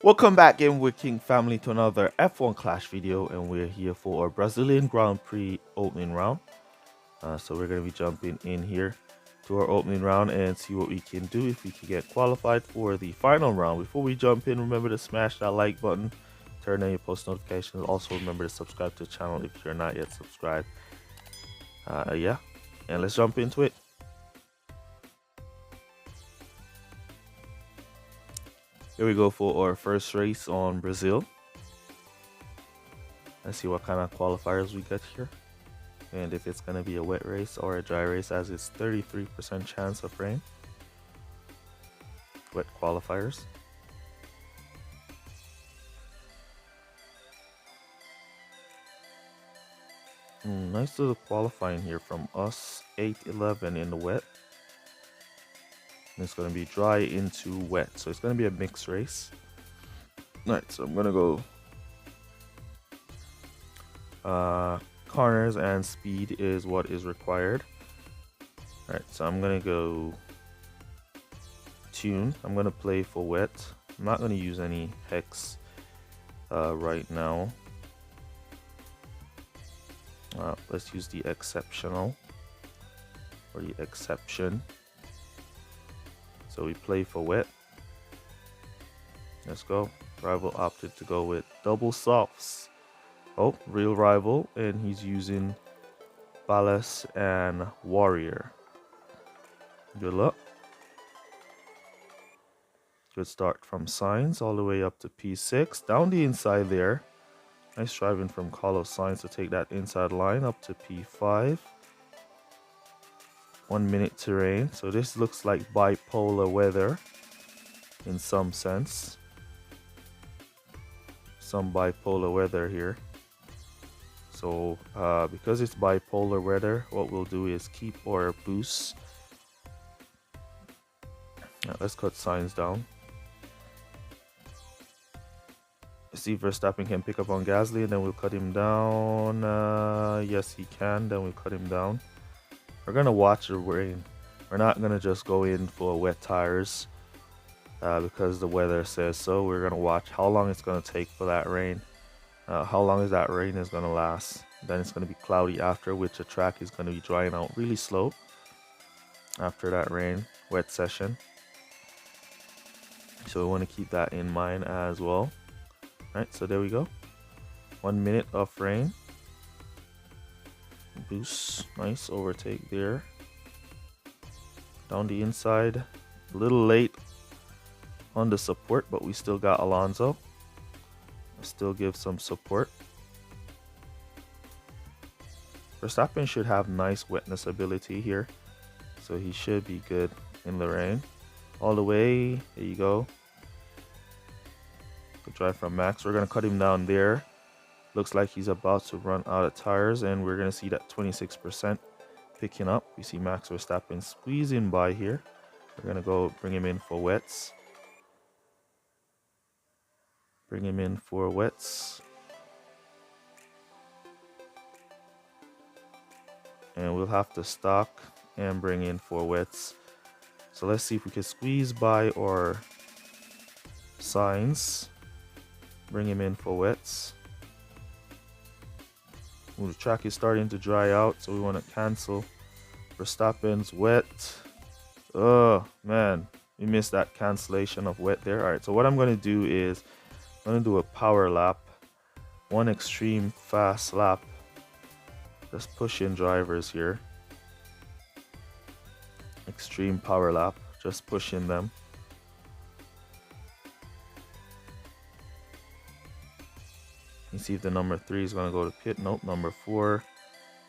Welcome back in with King Family to another F1 Clash video, and we're here for our Brazilian Grand Prix opening round. So we're going to be jumping in here to our opening round and see what we can do if we can get qualified for the final round. Before we jump in, remember to smash that like button, turn on your post notifications. Also remember to subscribe to the channel if you're not yet subscribed. Yeah, and let's jump into it. Here we go for our first race on Brazil. Let's see what kind of qualifiers we get here. And if it's going to be a wet race or a dry race, as it's 33% chance of rain. Wet qualifiers. Nice little qualifying here from us. 8-11 in the wet. And it's going to be dry into wet. So it's going to be a mixed race. Alright, so I'm going to go corners and speed is what is required. Alright, so I'm going to go tune. I'm going to play for wet. I'm not going to use any hex right now. Let's use the exceptional or the exception. So we play for wet. Let's go. Rival opted to go with double softs. Oh, real rival, and he's using Palace and Warrior. Good luck. Good start from Signs all the way up to P6. Down the inside there. Nice driving from Carlos Sainz to take that inside line up to P5. 1 minute terrain. So this looks like bipolar weather in some sense. Some bipolar weather here. So because it's bipolar weather, what we'll do is keep our boosts. Let's cut Signs down. See if Verstappen can pick up on Gasly, and then we'll cut him down. Yes, he can. Then we'll cut him down. We're going to watch the rain. We're not going to just go in for wet tires because the weather says so. We're going to watch how long it's going to take for that rain. How long is that rain is going to last. Then it's going to be cloudy after, which the track is going to be drying out really slow after that rain, wet session. So we want to keep that in mind as well. Alright, so there we go. 1 minute of rain. Boost, nice overtake there. Down the inside, a little late on the support, but we still got Alonso. Still give some support. Verstappen should have nice wetness ability here, so he should be good in the rain. All the way, there you go. Good drive from Max. We're gonna cut him down there. Looks like he's about to run out of tires, and we're going to see that 26% picking up. We see Max Verstappen squeezing by here. We're going to go bring him in for wets. Bring him in for wets. And we'll have to stock and bring in for wets. So let's see if we can squeeze by our Signs. Bring him in for wets. Ooh, the track is starting to dry out, so we want to cancel Verstappen's wet. Oh man, we missed that cancellation of wet there. All right, so what I'm going to do is I'm going to do a power lap, one extreme fast lap. Just push in drivers here. Extreme power lap, just pushing them. You see if the number 3 is going to go to pit. Nope, number 4.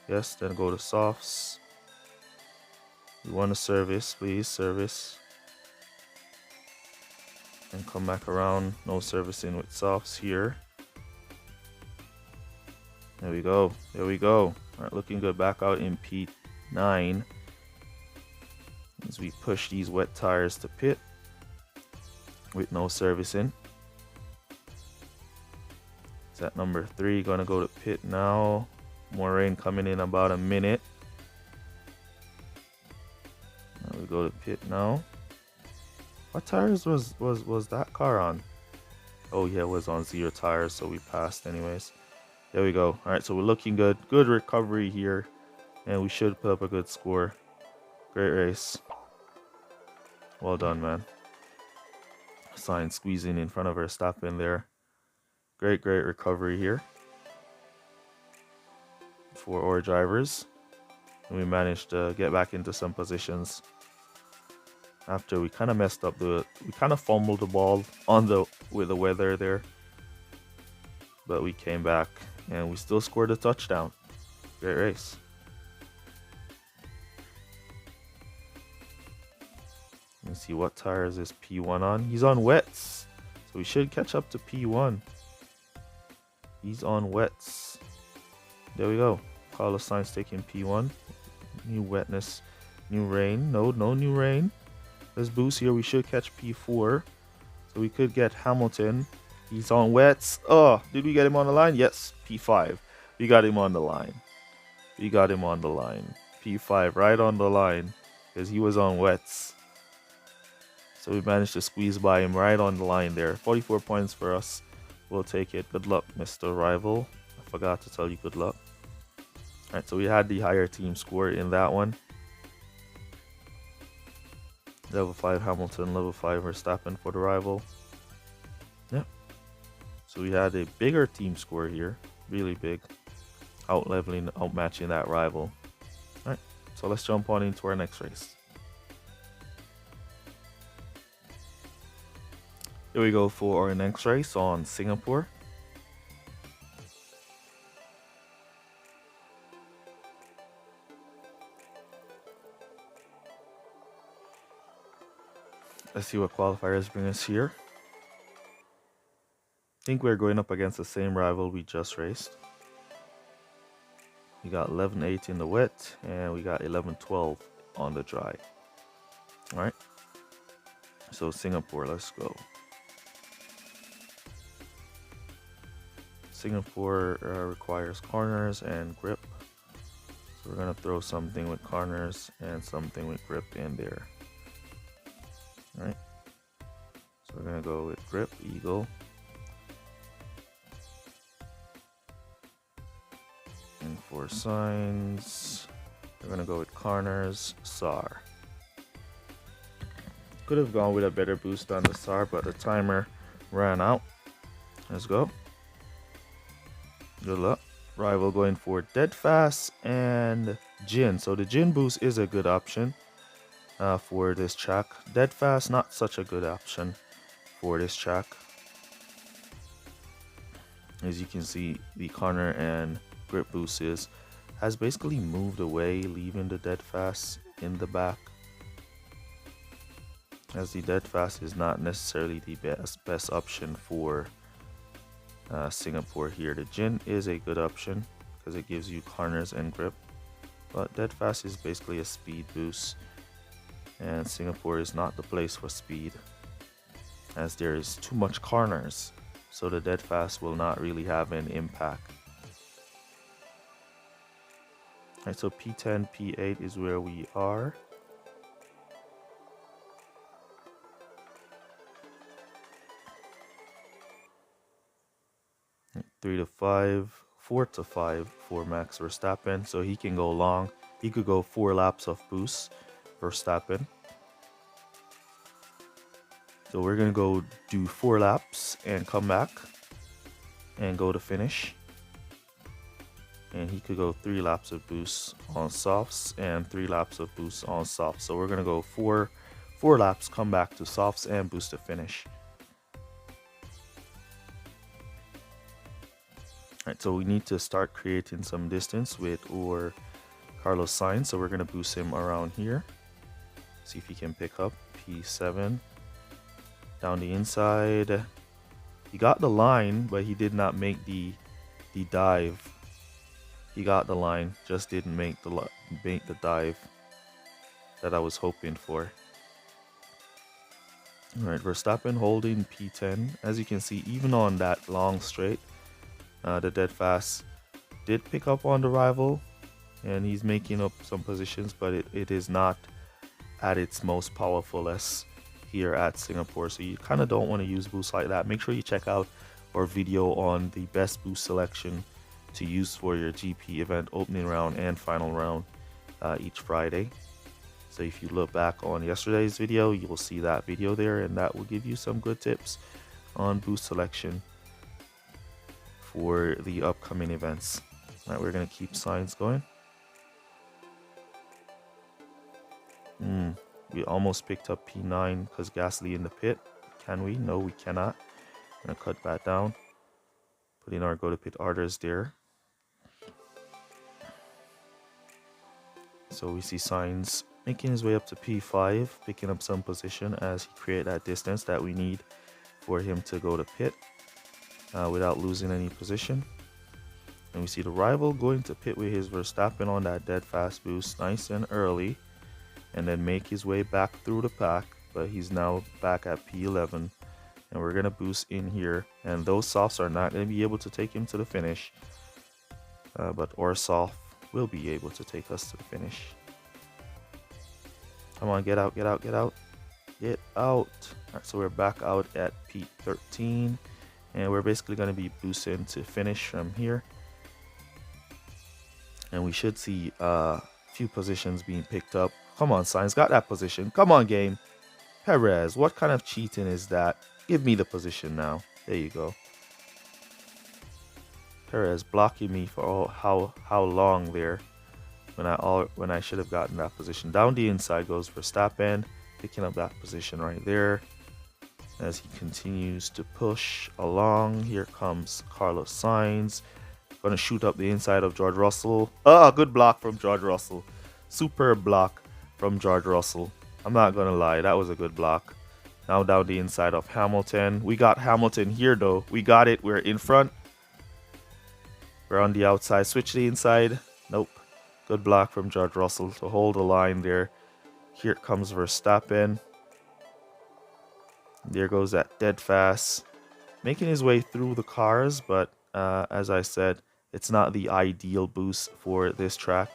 Yes, then go to softs. We want to service, please, service. And come back around. No servicing with softs here. There we go. There we go. All right, looking good. Back out in P9. As we push these wet tires to pit with no servicing. Is that number 3 going to go to pit now? More rain coming in about a minute. Now we go to pit now. What tires was that car on? Oh yeah, it was on 0 tires, so we passed anyways. There we go. All right, so we're looking good. Good recovery here, and we should put up a good score. Great race. Well done, man. Sainz squeezing in front of Verstappen there. Great recovery here for our drivers. And we managed to get back into some positions after we kind of messed up we kind of fumbled the ball with the weather there. But we came back and we still scored a touchdown. Great race. Let's see, what tires is P1 on? He's on wets. So we should catch up to P1. He's on wets. There we go. Carlos Sainz taking P1. New wetness. New rain. No new rain. Let's boost here. We should catch P4. So we could get Hamilton. He's on wets. Oh, did we get him on the line? Yes, P5. We got him on the line. We got him on the line. P5 right on the line because he was on wets. So we managed to squeeze by him right on the line there. 44 points for us. We'll take it. Good luck, Mr. Rival. I forgot to tell you good luck. Alright, so we had the higher team score in that one. Level 5 Hamilton, level 5 Verstappen for the Rival. Yeah. So we had a bigger team score here. Really big. Out-leveling, outmatching that Rival. Alright, so let's jump on into our next race. Here we go for our next race on Singapore. Let's see what qualifiers bring us here. I think we're going up against the same rival we just raced. We got 11-8 in the wet, and we got 11-12 on the dry. Alright. So Singapore, let's go. Singapore requires corners and grip. So we're going to throw something with corners and something with grip in there. Alright. So we're going to go with grip, Eagle. And for signs, we're going to go with corners, SAR. Could have gone with a better boost on the SAR, but the timer ran out. Let's go. Good luck. Rival going for Dead Fast and Jin. So the Jin boost is a good option for this track. Dead Fast, not such a good option for this track. As you can see, the corner and grip boost has basically moved away, leaving the Dead Fast in the back. As the Dead Fast is not necessarily the best option for Singapore here. The Jin is a good option because it gives you corners and grip, but Dead Fast is basically a speed boost, and Singapore is not the place for speed as there is too much corners, so the Dead Fast will not really have an impact. Alright, so P10, P8 is where we are. Three to 5, 4 to 5 for Max Verstappen, so he can go long. He could go 4 laps of boost, Verstappen. So we're gonna go do 4 laps and come back and go to finish. And he could go 3 laps of boost on softs and 3 laps of boost on softs. So we're gonna go 4 laps, come back to softs and boost to finish. Alright, so we need to start creating some distance with our Carlos Sainz. So we're going to boost him around here. See if he can pick up P7. Down the inside. He got the line, but he did not make the dive. He got the line, just didn't make the dive that I was hoping for. Alright, Verstappen holding P10. As you can see, even on that long straight, the Dead Fast did pick up on the rival, and he's making up some positions, but it is not at its most powerful as here at Singapore, so you kind of don't want to use boosts like that. Make sure you check out our video on the best boost selection to use for your GP event opening round and final round each Friday. So if you look back on yesterday's video, you will see that video there, and that will give you some good tips on boost selection for the upcoming events. All right, we're going to keep signs going. We almost picked up P9 because Gasly in the pit. Can we? No, we cannot. I'm going to cut that down. Put in our go to pit orders there. So we see signs making his way up to P5, picking up some position as he creates that distance that we need for him to go to pit without losing any position. And we see the rival going to pit with his Verstappen on that dead fast boost nice and early, and then make his way back through the pack, but he's now back at P11, and we're going to boost in here, and those softs are not going to be able to take him to the finish, but our soft will be able to take us to the finish. Come on, get out, get out, get out, get out. All right, so we're back out at P13, and we're basically going to be boosting to finish from here, and we should see a few positions being picked up. Come on, Sainz, got that position. Come on, game. Perez, what kind of cheating is that? Give me the position now. There you go. Perez blocking me for how long there when I should have gotten that position. Down the inside goes Verstappen, picking up that position right there as he continues to push along. Here comes Carlos Sainz, gonna shoot up the inside of George Russell. Good block from George Russell. Superb block from George Russell. I'm not gonna lie, that was a good block. Now down the inside of Hamilton. We got Hamilton here though. We got it. We're in front. We're on the outside. Switch the inside. Nope. Good block from George Russell to hold the line there. Here comes Verstappen. There goes that dead fast. Making his way through the cars, but as I said, it's not the ideal boost for this track.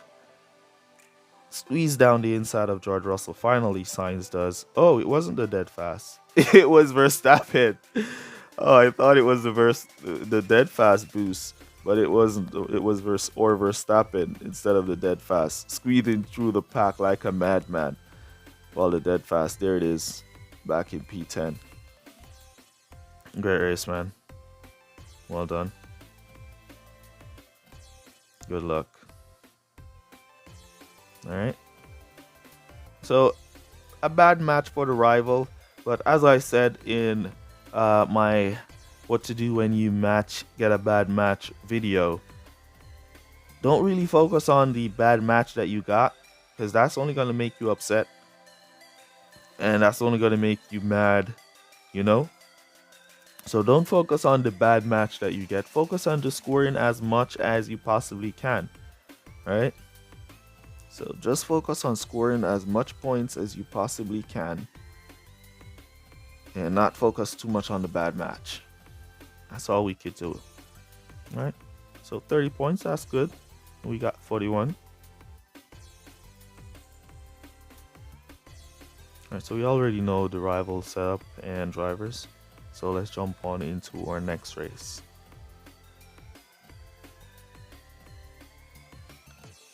Squeeze down the inside of George Russell. Finally, Sainz does. Oh, it wasn't the dead fast. It was Verstappen. Oh, I thought it was the dead fast boost, but it wasn't. It was Verstappen instead of the dead fast, squeezing through the pack like a madman. While the dead fast, there it is, back in P10. Great race, man. Well done. Good luck. Alright, so a bad match for the rival, but as I said in my what to do when you get a bad match video, don't really focus on the bad match that you got, because that's only going to make you upset and that's only going to make you mad, you know. So don't focus on the bad match that you get. Focus on just scoring as much as you possibly can. Right? So just focus on scoring as much points as you possibly can, and not focus too much on the bad match. That's all we could do. All right? So 30 points, that's good. We got 41. Alright, so we already know the rival setup and drivers. So let's jump on into our next race.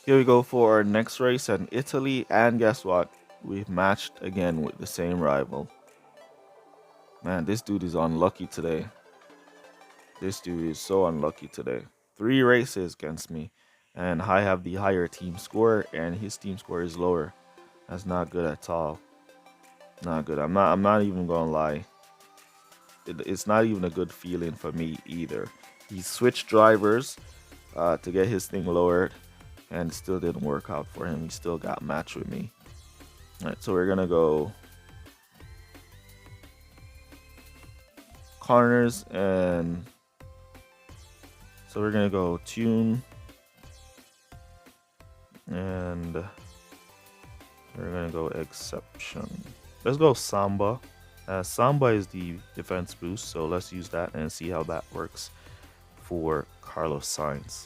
Here we go for our next race in Italy, and guess what? We've matched again with the same rival. Man, this dude is unlucky today. This dude is so unlucky today. 3 races against me, and I have the higher team score, and his team score is lower. That's not good at all. Not good. I'm not even gonna lie. It's not even a good feeling for me either. He switched drivers to get his thing lowered, and it still didn't work out for him. He still got matched with me. All right, so we're gonna go corners, and so we're gonna go tune, and we're gonna go exception. Let's go Samba. Samba is the defense boost, so let's use that and see how that works for Carlos Sainz.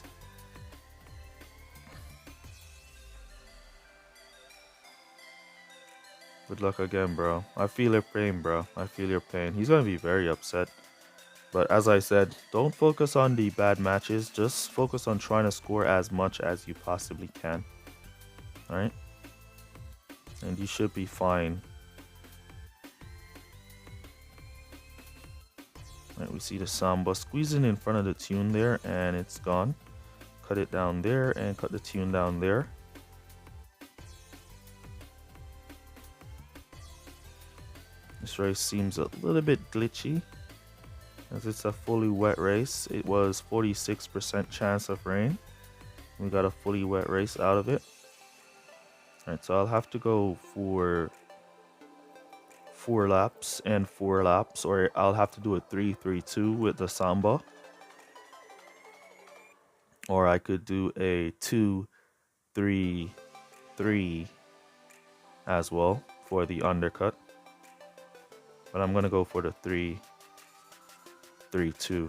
Good luck again, bro. I feel your pain, bro. I feel your pain. He's gonna be very upset. But as I said, don't focus on the bad matches. Just focus on trying to score as much as you possibly can. Alright? And you should be fine. Right, we see the samba squeezing in front of the tune there, and it's gone. Cut it down there and cut the tune down there. This race seems a little bit glitchy as it's a fully wet race. It was 46% chance of rain. We got a fully wet race out of it. Alright, so I'll have to go for 4 laps and 4 laps, or I'll have to do a 3-3-2 with the samba. Or I could do a 2-3-3 as well for the undercut. But I'm going to go for the 3-3-2.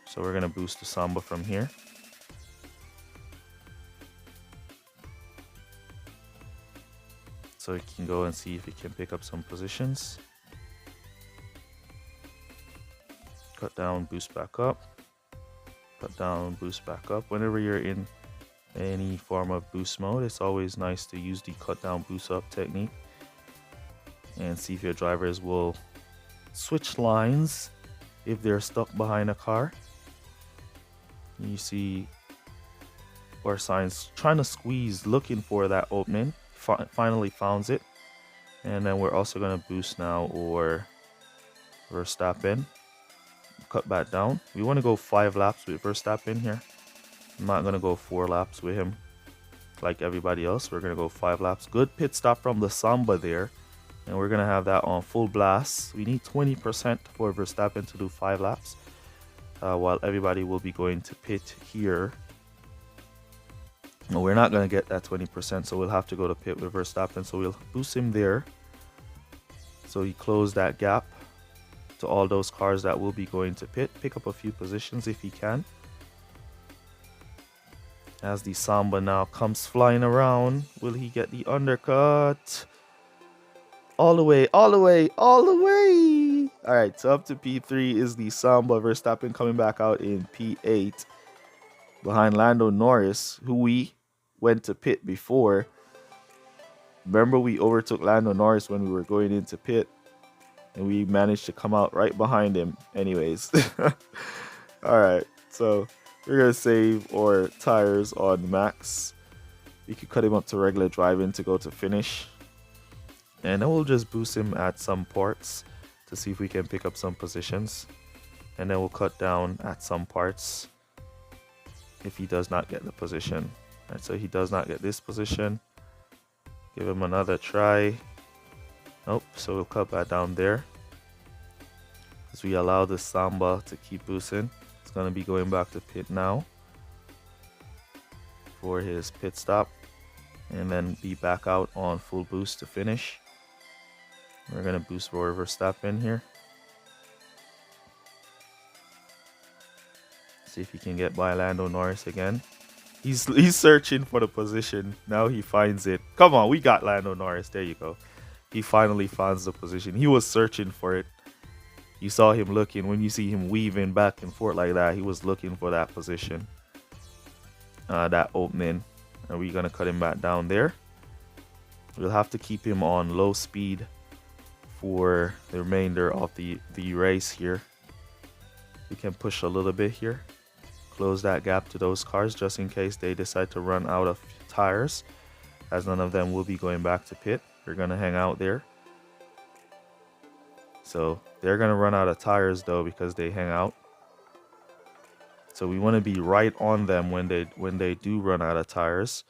So we're going to boost the samba from here. So we can go and see if we can pick up some positions. Cut down, boost back up. Cut down, boost back up. Whenever you're in any form of boost mode, it's always nice to use the cut down, boost up technique. And see if your drivers will switch lines if they're stuck behind a car. You see our signs trying to squeeze, looking for that opening. Finally found it. And then we're also going to boost now, or Verstappen. Cut back down. We want to go 5 laps with Verstappen here. I'm not going to go 4 laps with him like everybody else. We're going to go 5 laps. Good pit stop from the samba there. And we're going to have that on full blast. We need 20% for Verstappen to do 5 laps. While everybody will be going to pit here. No, we're not going to get that 20%, so we'll have to go to pit with Verstappen. So we'll boost him there. So he closed that gap to all those cars that will be going to pit. Pick up a few positions if he can. As the samba now comes flying around, will he get the undercut? All the way, all the way, all the way. All right, so up to P3 is the samba. Verstappen coming back out in P8 behind Lando Norris, who we went to pit before. Remember, we overtook Lando Norris when we were going into pit, and we managed to come out right behind him anyways. All right, so we're going to save our tires on max. We could cut him up to regular driving to go to finish. And then we'll just boost him at some parts to see if we can pick up some positions. And then we'll cut down at some parts if he does not get the position. All right, so he does not get this position. Give him another try. Nope, so we'll cut back down there. As we allow the samba to keep boosting. It's going to be going back to pit now for his pit stop. And then be back out on full boost to finish. We're going to boost Roy Verstappen here. See if he can get by Lando Norris again. He's searching for the position. Now he finds it. Come on, we got Lando Norris. There you go. He finally finds the position. He was searching for it. You saw him looking. When you see him weaving back and forth like that, he was looking for that position. That opening. And we're going to cut him back down there. We'll have to keep him on low speed for the remainder of the race here. We can push a little bit here. Close that gap to those cars just in case they decide to run out of tires, as none of them will be going back to pit. We're going to hang out there. So they're going to run out of tires though because they hang out. So we want to be right on them when they do run out of tires.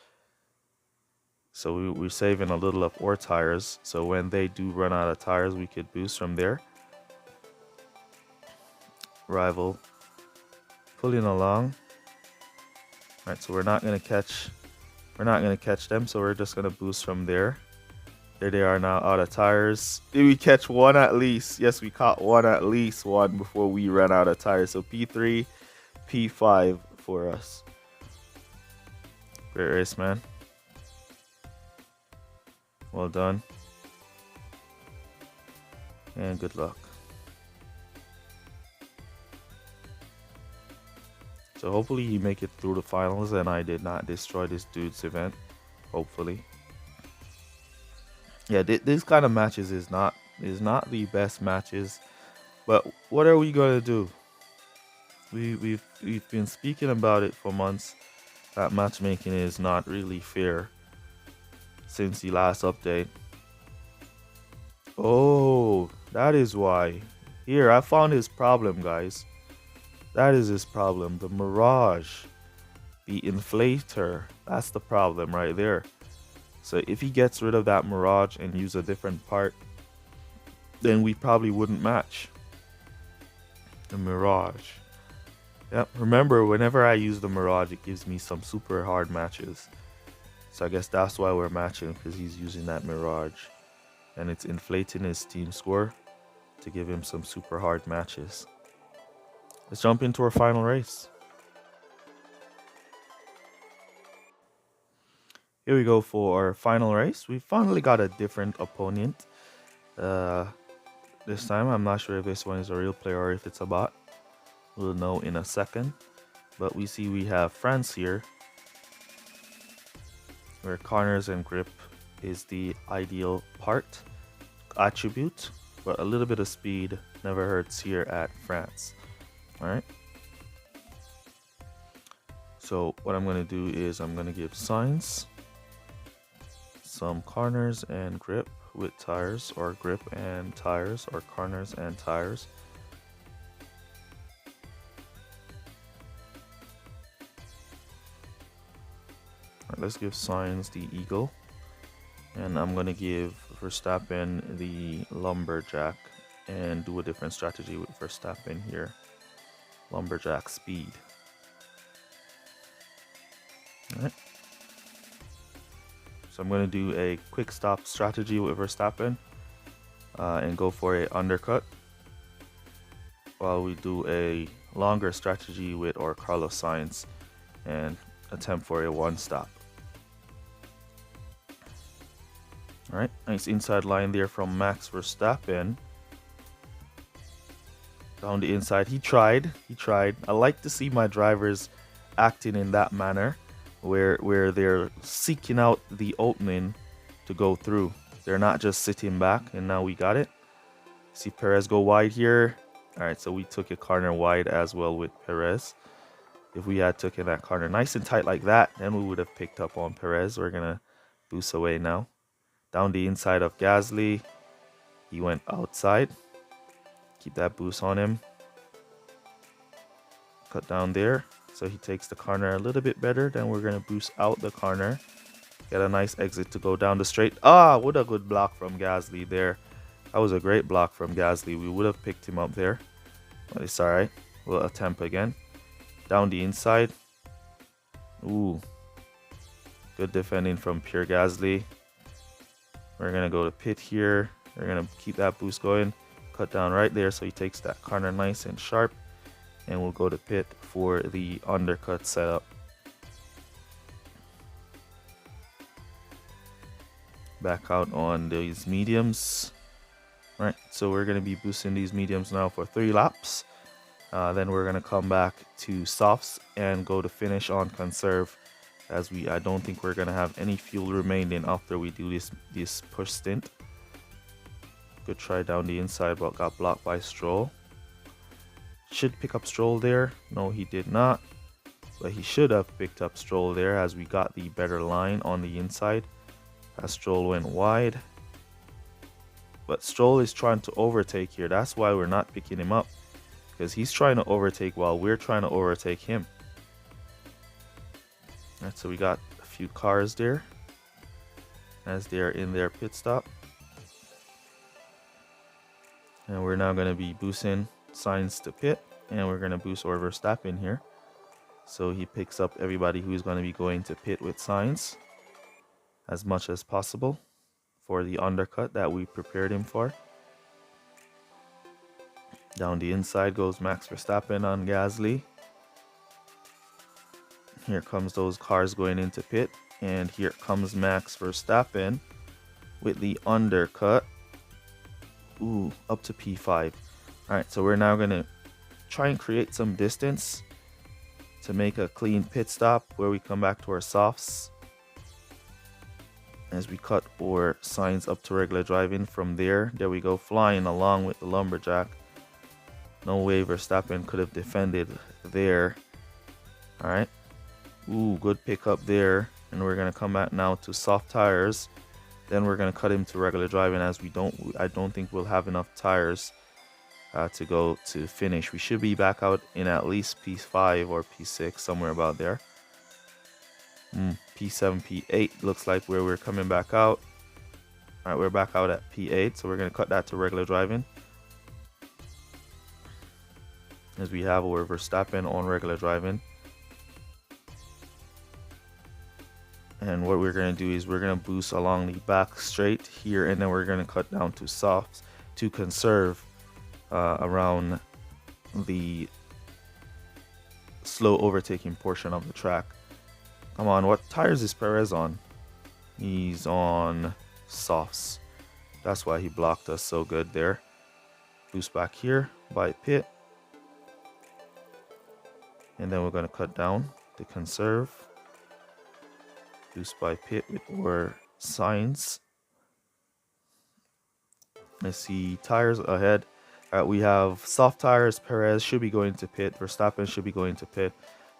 So we're saving a little of our tires. So when they do run out of tires, we could boost from there. Rival pulling along. All right, so we're not gonna catch them. So we're just gonna boost from there. There they are now, out of tires. Did we catch one at least? Yes, we caught one, at least one, before we ran out of tires. So P3, P5 for us. Great race, man. Well done. and good luck. So hopefully you make it through the finals and I did not destroy this dude's event. Hopefully. Yeah, this kind of matches is not the best matches, but what are we gonna do? We've been speaking about it for months. That matchmaking is not really fair since the last update. Oh, that is why. Here, I found his problem, guys. That is his problem. The Mirage, the inflator. That's the problem right there. So if he gets rid of that Mirage and use a different part, then we probably wouldn't match. The Mirage. Yep, remember, whenever I use the Mirage, it gives me some super hard matches. So I guess that's why we're matching, because he's using that Mirage. And it's inflating his team score to give him some super hard matches. Let's jump into our final race. Here we go for our final race. We finally got a different opponent. This time, I'm not sure if this one is a real player or if it's a bot. We'll know in a second. But we see we have France here, where corners and grip is the ideal attribute, but a little bit of speed never hurts here at France. Alright. So what I'm going to do is I'm going to give signs, some corners and grip with tires, or grip and tires, or corners and tires. Let's give signs the eagle, and I'm gonna give Verstappen the lumberjack and do a different strategy with Verstappen here. Lumberjack speed. Alright. So I'm gonna do a quick stop strategy with Verstappen and go for a undercut, while we do a longer strategy with our Carlos Sainz and attempt for a one stop. Alright, nice inside line there from Max Verstappen. Down the inside, he tried. I like to see my drivers acting in that manner, where they're seeking out the opening to go through. They're not just sitting back, and now we got it. See Perez go wide here. Alright, so we took a corner wide as well with Perez. If we had taken that corner nice and tight like that, then we would have picked up on Perez. We're gonna boost away now. Down the inside of Gasly. He went outside. Keep that boost on him. Cut down there. So he takes the corner a little bit better. Then we're going to boost out the corner. Get a nice exit to go down the straight. Ah, what a good block from Gasly there. That was a great block from Gasly. We would have picked him up there. But it's alright. We'll attempt again. Down the inside. Ooh. Good defending from pure Gasly. We're going to go to pit here. We're going to keep that boost going. Cut down right there so he takes that corner nice and sharp. And we'll go to pit for the undercut setup. Back out on these mediums. Alright, so we're going to be boosting these mediums now for 3 laps. Then we're going to come back to softs and go to finish on conserve. As I don't think we're gonna have any fuel remaining after we do this push stint. Good try down the inside, but got blocked by Stroll. Should pick up Stroll there. No, he did not. But he should have picked up Stroll there, as we got the better line on the inside. As Stroll went wide. But Stroll is trying to overtake here. That's why we're not picking him up, because he's trying to overtake while we're trying to overtake him. Alright, so we got a few cars there as they're in their pit stop. And we're now going to be boosting Sainz to pit. And we're going to boost our Verstappen here. So he picks up everybody who's going to be going to pit with Sainz as much as possible for the undercut that we prepared him for. Down the inside goes Max Verstappen on Gasly. Here comes those cars going into pit, and here comes Max Verstappen with the undercut. Ooh, up to P5. All right, so we're now gonna try and create some distance to make a clean pit stop where we come back to our softs as we cut our signs up to regular driving. From there we go, flying along with the lumberjack. No way Verstappen could have defended there. All right, ooh, good pickup there. And we're gonna come back now to soft tires. Then we're gonna cut him to regular driving, as I don't think we'll have enough tires to go to finish. We should be back out in at least P5 or P6, somewhere about there. P7, P8 looks like where we're coming back out. All right, we're back out at P8, so we're gonna cut that to regular driving, as we have our Verstappen on regular driving. And what we're going to do is we're going to boost along the back straight here, and then we're going to cut down to softs to conserve around the slow overtaking portion of the track. Come on, what tires is Perez on? He's on softs. That's why he blocked us so good there. Boost back here by pit. And then we're going to cut down to conserve. Boost by pit with our signs. Let's see, tires ahead. We have soft tires. Perez should be going to pit. Verstappen should be going to pit.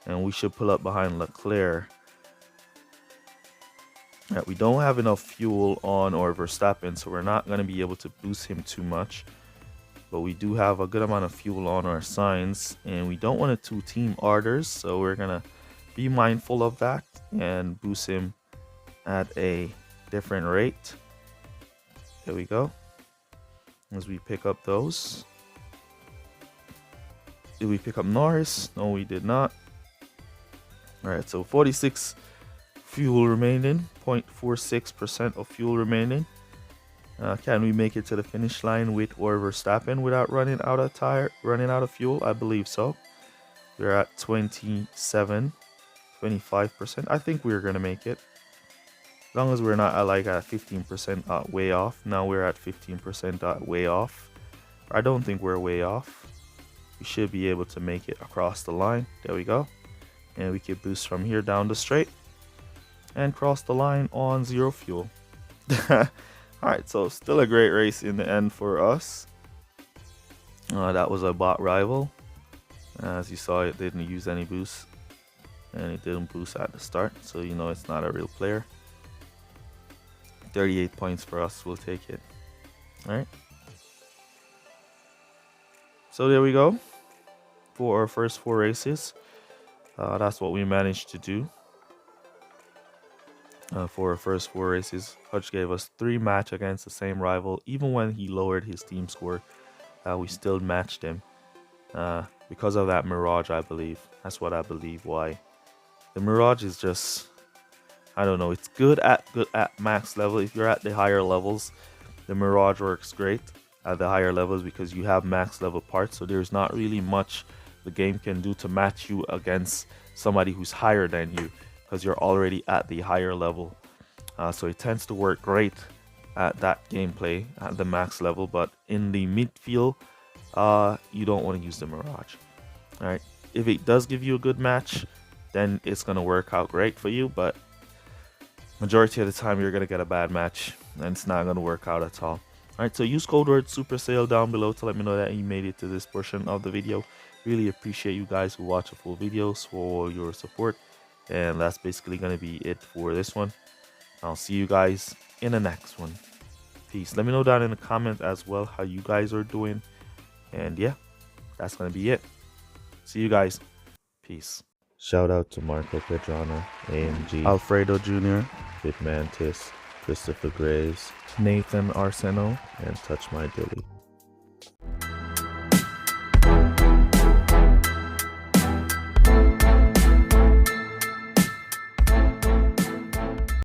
And we should pull up behind Leclerc. We don't have enough fuel on our Verstappen, so we're not going to be able to boost him too much. But we do have a good amount of fuel on our signs. And we don't want to two-team orders, so we're going to be mindful of that and boost him at a different rate. There we go. As we pick up those. Did we pick up Norris? No, we did not. All right, so 46 fuel remaining, 0.46% of fuel remaining. Can we make it to the finish line with or Verstappen without running out of fuel? I believe so. We're at 25%. I think we're gonna make it, as long as we're not at like at 15% way off. Now we're at 15% way off. I don't think we're way off. We should be able to make it across the line. There we go. And we can boost from here down the straight and cross the line on 0 fuel. All right, so still a great race in the end for us. That was a bot rival. As you saw, it didn't use any boost. And it didn't boost at the start, so you know it's not a real player. 38 points for us, we'll take it. Alright. So there we go. For our first 4 races. That's what we managed to do. For our first 4 races, Hutch gave us 3 match against the same rival. Even when he lowered his team score, we still matched him. Because of that Mirage, I believe. That's what I believe why. The Mirage is just, I don't know, it's good at max level. If you're at the higher levels, the Mirage works great at the higher levels because you have max level parts. So there's not really much the game can do to match you against somebody who's higher than you, because you're already at the higher level. So it tends to work great at that gameplay at the max level. But in the midfield, you don't want to use the Mirage. All right, if it does give you a good match, then it's going to work out great for you, but majority of the time you're going to get a bad match and it's not going to work out at all. Alright, so use code word SUPERSALE down below to let me know that you made it to this portion of the video. Really appreciate you guys who watch the full videos for your support, and that's basically going to be it for this one. I'll see you guys in the next one. Peace. Let me know down in the comments as well how you guys are doing, and yeah, that's going to be it. See you guys. Peace. Shout out to Marco Pedrano, AMG, Alfredo Jr., Fit Mantis, Christopher Graves, Nathan Arseno, and Touch My Dilly.